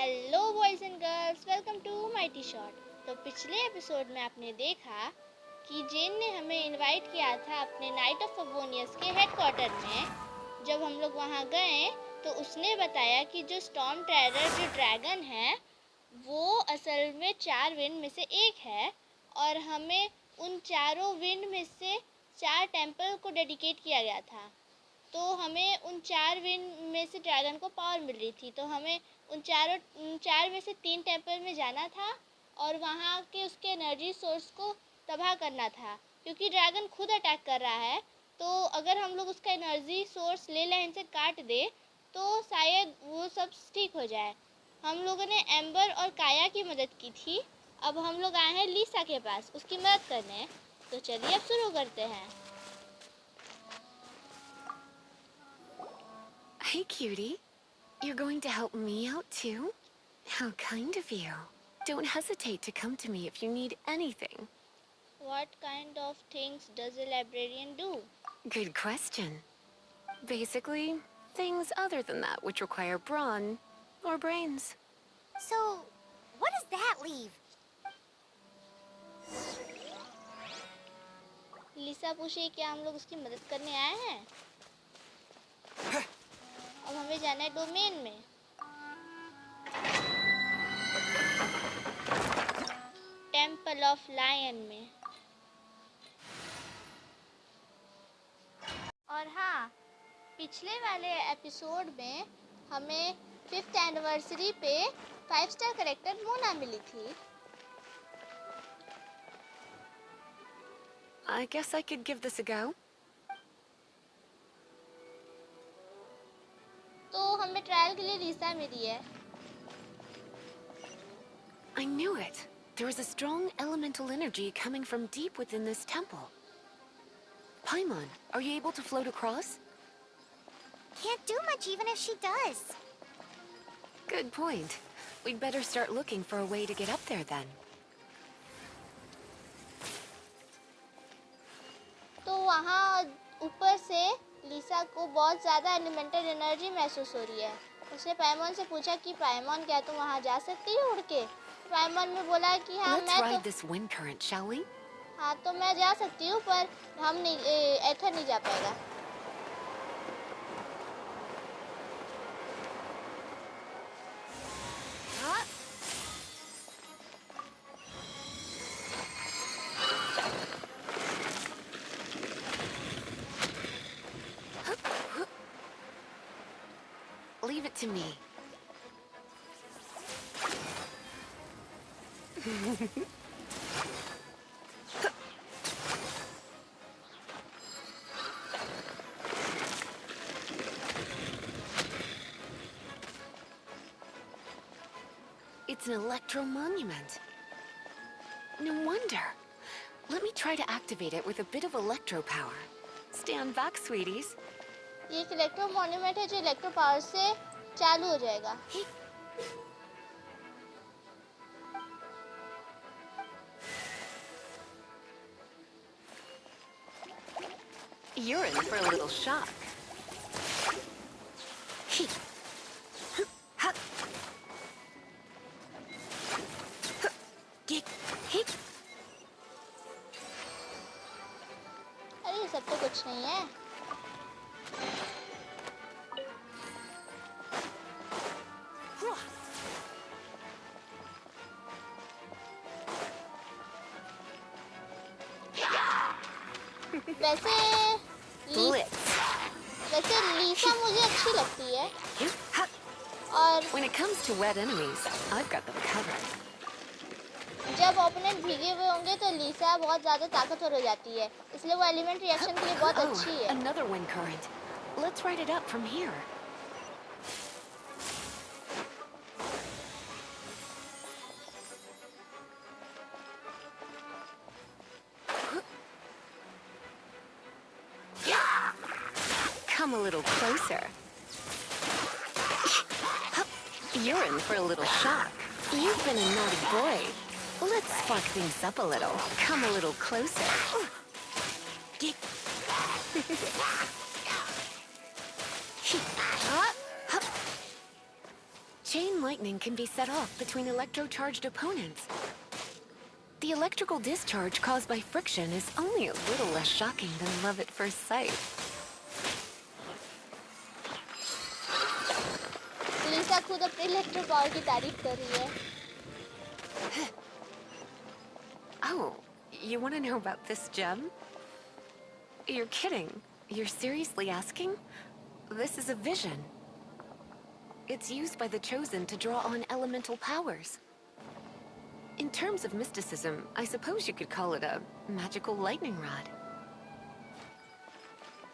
Hello boys and girls, welcome to Mighty Shot. तो पिछले episode में आपने देखा कि जेन ने हमें इनवाइट किया था अपने नाइट ऑफ फवोनियस के हेडक्वार्टर में। जब हम लोग वहाँ गए तो उसने बताया कि जो स्टॉर्म टेरर जो ड्रैगन है वो असल में 4 विंड में से एक है और हमें उन चारों विंड में से 4 टेम्पल को डेडिकेट किया गया था। तो हमें उन 4 विंड में से ड्रैगन को पावर मिल रही थी, तो हमें उन 4 में से 3 टेम्पल में जाना था और वहाँ के उसके एनर्जी सोर्स को तबाह करना था, क्योंकि ड्रैगन खुद अटैक कर रहा है। तो अगर हम लोग उसका एनर्जी सोर्स ले लाइन से काट दे तो शायद वो सब ठीक हो जाए। हम लोगों ने एम्बर और काया की मदद की थी। अब हम लोग आए हैं लीसा के पास उसकी मदद करने। तो चलिए अब शुरू करते हैं। Hey, cutie. You're going to help me out, too? How kind of you. Don't hesitate to come to me if you need anything. What kind of things does a librarian do? Good question. Basically, things other than that which require brawn or brains. So, what does that leave? लिसा पूछे क्या हम लोग उसकी मदद करने आए हैं। अब हमें जाना है डोमेन में। टेम्पल ऑफ लायन में। और हाँ, पिछले वाले एपिसोड में हमें 5th एनिवर्सरी पे 5 स्टार करेक्टर मोना मिली थी। I guess I could give this a go. तो हमें ट्रायल के लिए लिसा मिली है। I knew it. There is a strong elemental energy coming from deep within this temple. Paimon, are you able to float across? Can't do much even if she does. Good point. We'd better start looking for a way to get up there then. तो वहाँ ऊपर से लिसा को बहुत ज़्यादा elemental energy महसूस हो रही है। उसने पाइमॉन से पूछा कि पाइमॉन क्या तुम वहाँ जा सकती हो उड़ के। पाइमॉन ने बोला कि हाँ Let's ride this wind current, shall we? हाँ तो मैं जा सकती हूँ, पर हम नहीं एथर नहीं जा पाएगा। Leave it to me. It's an electro monument. No wonder. Let me try to activate it with a bit of electro power. Stand back, sweeties. ये एक इलेक्ट्रो मॉन्यूमेंट है जो इलेक्ट्रो पावर से चालू हो जाएगा। You're in for a little shock. अरे ये सब तो कुछ नहीं है। वैसे लिसा मुझे अच्छी लगती है और When it comes to wet enemies, I've got them covered. जब ओपोनेंट भीगे हुए होंगे तो लिसा बहुत ज़्यादा ताकतवर हो जाती है, इसलिए वो एलिमेंट रिएक्शन के लिए बहुत अच्छी है। Another wind current. Let's ride it up from here. Come a little closer. You're in for a little shock. You've been a naughty boy. Let's spark things up a little. Come a little closer. Chain lightning can be set off between electro-charged opponents. The electrical discharge caused by friction is only a little less shocking than love at first sight. लीसा खुद अपने electro power की तारीफ कर रही है। Oh, you want to know about this gem? You're kidding. You're seriously asking? This is a vision. It's used by the Chosen to draw on elemental powers. In terms of mysticism, I suppose you could call it a magical lightning rod.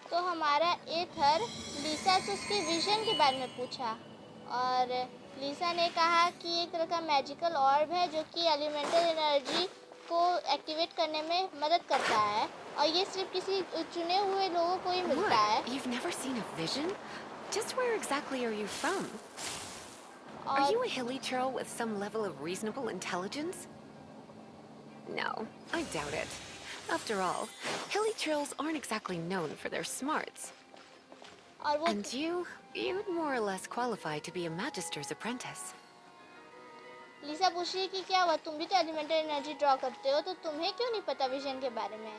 तो हमारा एथर लीसा से उसके vision के बारे में पूछा और लीसा ने कहा कि एक तरह का मैजिकल ऑर्ब है जो कि एलिमेंटल एनर्जी को एक्टिवेट करने में मदद करता है और ये सिर्फ किसी चुने हुए लोगों को ही मिलता है। What? You've never seen a vision? Just where exactly are you from? Are you a hilly churl with some level of reasonable intelligence? No, I doubt it. After all, hilly churls aren't exactly known for their smarts. And you'd more or less qualify to be a magister's apprentice. लीसा पूछ रही है कि क्या हुआ, तुम भी तो elemental energy draw करते हो, तो तुम्हें क्यों नहीं पता विजन के बारे में।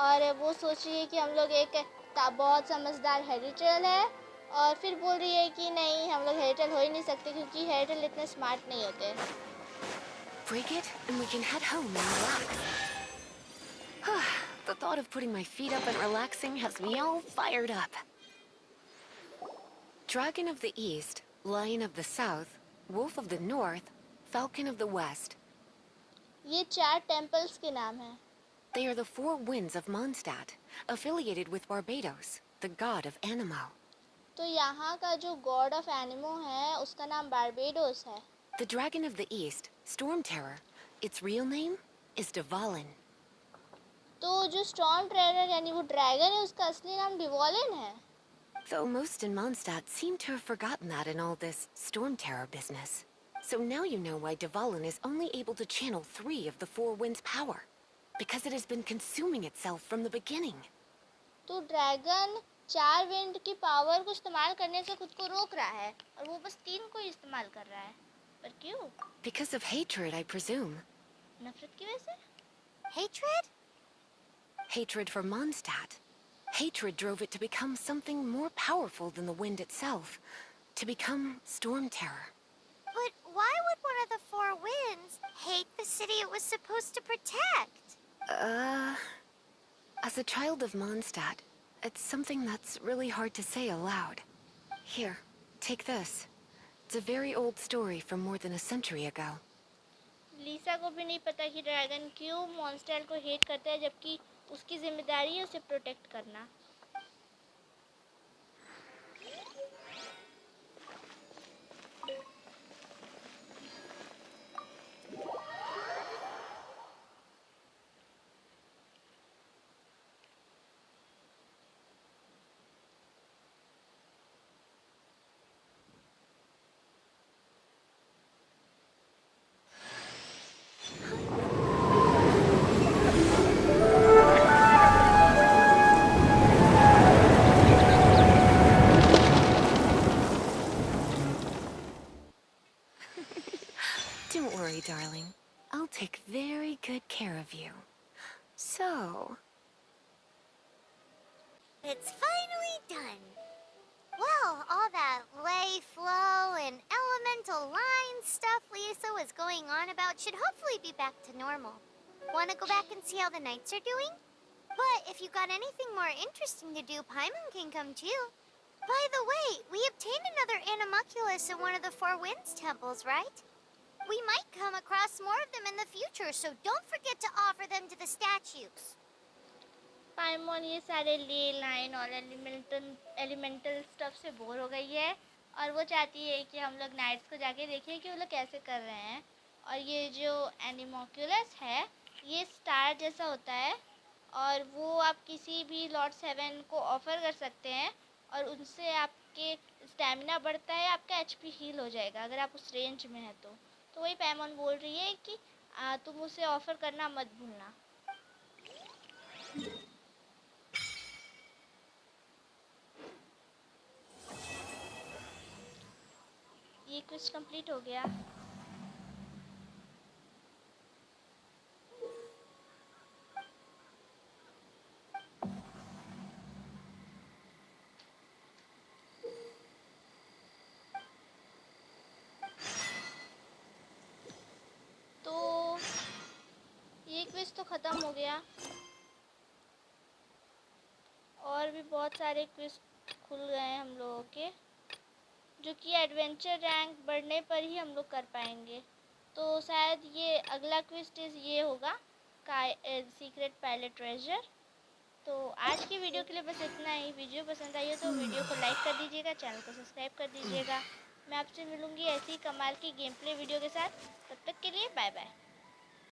और वो सोच रही है कि हम लोग एक बहुत समझदार हेरिटल है और फिर बोल रही है कि नहीं, हम लोग हेरिटल हो ही नहीं सकते क्योंकि हेरिटल इतने स्मार्ट नहीं होते। Break it and we can head home and relax. The thought of putting my feet up and relaxing has me all fired up. Dragon of the East, Lion of the South, Wolf of the North, Falcon of the West. ये 4 temples के नाम हैं। They are the 4 winds of Mondstadt, affiliated with Barbados, the god of Anemo. तो यहाँ का जो God of एनिमो है उसका नाम बारबेडोस है। The Dragon of the East, Storm Terror, its real name is Dvalin. तो जो स्टॉर्म टेरर यानी वो ड्रैगन है उसका असली नाम डिवॉलिन है। Though most in Mondstadt seem to have forgotten that in all this Storm Terror business. So now you know why Dvalin is only able to channel 3 of the 4 winds' power. Because it has been consuming itself from the beginning. तो dragon 4 wind की power को इस्तेमाल करने से खुद को रोक रहा है और वो बस 3 को ही इस्तेमाल कर रहा है। पर क्यों? Because of hatred, I presume. नफरत की वजह से? Hatred? Hatred for Mondstadt. Hatred drove it to become something more powerful than the wind itself. To become Storm Terror. But why would one of the 4 winds hate the city it was supposed to protect? As a child of Mondstadt, it's something that's really hard to say aloud. Here, take this. It's a very old story from more than a century ago. लीसा को भी नहीं पता कि dragon क्यों monster को hate करता है जबकि उसकी जिम्मेदारी है उसे प्रोटेक्ट करना। Don't worry, darling. I'll take very good care of you. So... It's finally done. Well, all that lay, flow, and elemental line stuff Lisa was going on about should hopefully be back to normal. Want to go back and see how the knights are doing? But if you got anything more interesting to do, Paimon can come too. By the way, we obtained another Animalculus in one of the 4 Winds temples, right? We might come across more of them in the future, so don't forget to offer them to the statues. पाइमोन ये सारे ले line और elemental stuff से bore हो गई है और वो चाहती है कि हम लोग नाइट्स को जाके देखें कि वो लोग कैसे कर रहे हैं। और ये जो एनिमोक्यूलस है ये स्टार जैसा होता है और वो आप किसी भी लॉर्ड 7 को ऑफ़र कर सकते हैं और उनसे आपके स्टैमिना बढ़ता है, आपका एचपी हील हो जाएगा अगर आप उस रेंज में हैं तो वही पैमोन बोल रही है कि तुम उसे ऑफ़र करना मत भूलना। ये क्विस्ट कंप्लीट हो गया। तो ये क्विज तो ख़त्म हो गया और भी बहुत सारे क्विज खुल गए हैं हम लोगों के, जो कि एडवेंचर रैंक बढ़ने पर ही हम लोग कर पाएंगे। तो शायद ये अगला क्विज ये होगा का सीक्रेट पायलट ट्रेजर। तो आज की वीडियो के लिए बस इतना ही। वीडियो पसंद आई हो तो वीडियो को लाइक कर दीजिएगा, चैनल को सब्सक्राइब कर दीजिएगा। मैं आपसे मिलूंगी ऐसी ही कमाल की गेम प्ले वीडियो के साथ। तब तक के लिए बाय बाय।